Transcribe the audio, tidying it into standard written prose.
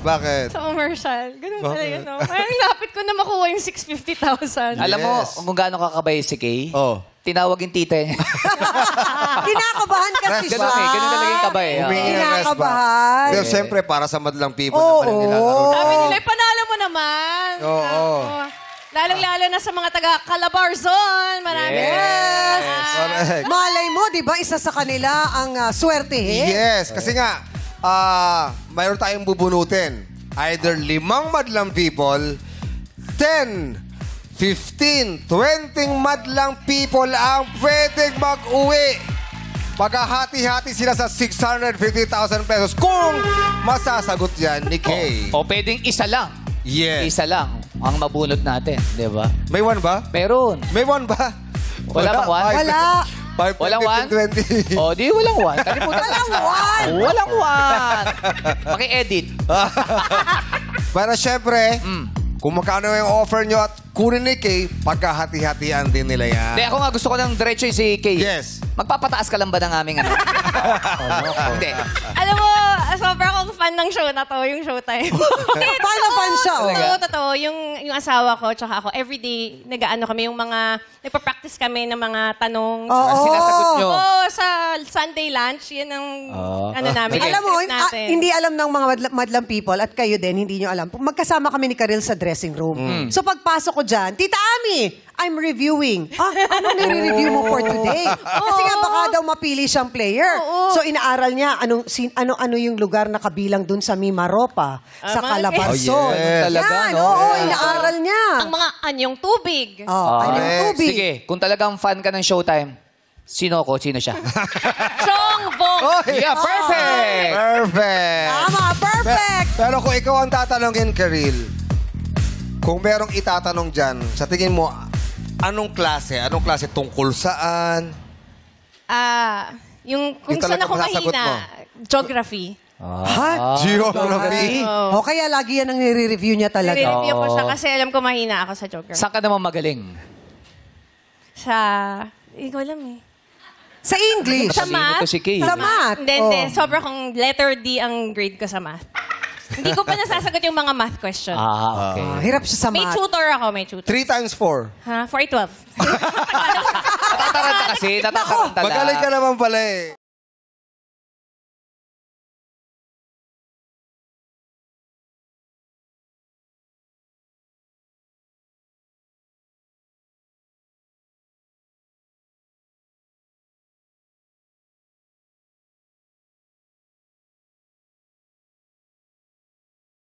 Bakit? Sa commercial. Ganun Bakit? talaga, no? Parang lapit ko na makuha yung 650,000. Alam mo Yes. kung gaano kakabay si Kay? Oh. Tinawag yung tita niya. Kinakabahan kasi siya. Ganun eh. Ganun talaga yung kabay. Humingi ng rest back. Kinakabahan. Pero siyempre, para sa madlang people Oo. naman yung nilalaro. Sabi nila, panalo mo naman. Oo. Lalong-lalo na sa mga taga Calabarzon. Maraming Yes. Correct. Malay mo, di ba, isa sa kanila ang swertehin? Yes, kasi nga, mayroon tayong bubunutin. Either 5 madlang people, 10, 15, 20 madlang people ang pwedeng mag-uwi. Maghahati-hati sila sa 650,000 pesos kung masasagot yan ni Kay. O pwedeng isa lang. Yes. Isa lang ang mabunot natin. Di ba? May 1 ba? Meron. May 1 ba? Wala bang one? Wala. 5, Walang 20. O, di walang one. Kalimutan Walang one. Walang one. Paki-edit. Para syempre, kung magkano yung offer nyo at kunin ni Kay, pagkahati-hatian din nila yan. Hindi, ako nga gusto ko ng diretso yung si Kay. Yes. Magpapataas ka lang ba ng aming ano? Hindi. Alam mo, sobrang akong fan ng show na to, yung Showtime. Paano fan siya? oh? Totoo. Yung asawa ko, tsaka ako, everyday, nag-ano kami, yung mga, nagpa-practice kami ng mga tanong. Oo. Sinasagot nyo. Oo, sa Sunday lunch, yun ang, ano namin. Sige. Alam mo, script natin. hindi alam ng mga madlang people at kayo din, hindi nyo alam. Magkasama kami ni Karil sa dressing room. So pagpasok ko dyan, Tita Ami, I'm reviewing. Ano nire-review mo for today? Kasi nga baka daw mapili siyang player. So inaaral niya ano yung lugar na kabilang dun sa Mimaropa, sa Calabarzon. Oh, yes. Talaga, Yan, no? oo, inaaral niya. Ang mga anyong tubig. Anyong Correct. tubig. Sige, kung talagang fan ka ng Showtime, sino ko? Sino siya? Chong Bong. Yeah, perfect! Perfect! Tama, perfect! Pero kung ikaw ang tatanungin, Karil, kung merong itatanong dyan, sa tingin mo, anong klase? Anong klase? Tungkol saan? Yung kung Yung saan talagang ako masasagot mahina, geography. Ha? Geography? O kaya lagi yan ang nire-review niya talaga. Nire-review ko siya kasi alam ko mahina ako sa geography. Saan ka naman magaling? Hindi ko alam eh. Sa English. Sa math? to si Kay. Sa math. Hindi. Oh. Sobra kong letter D ang grade ko sa math. Hindi ko pa nasasagot yung mga math question. Okay. Hirap siya sa May math. tutor ako, may tutor. 3 times 4. Ha? 412. Natataranta kasi, natataranta lang. Magaling ka naman pala eh.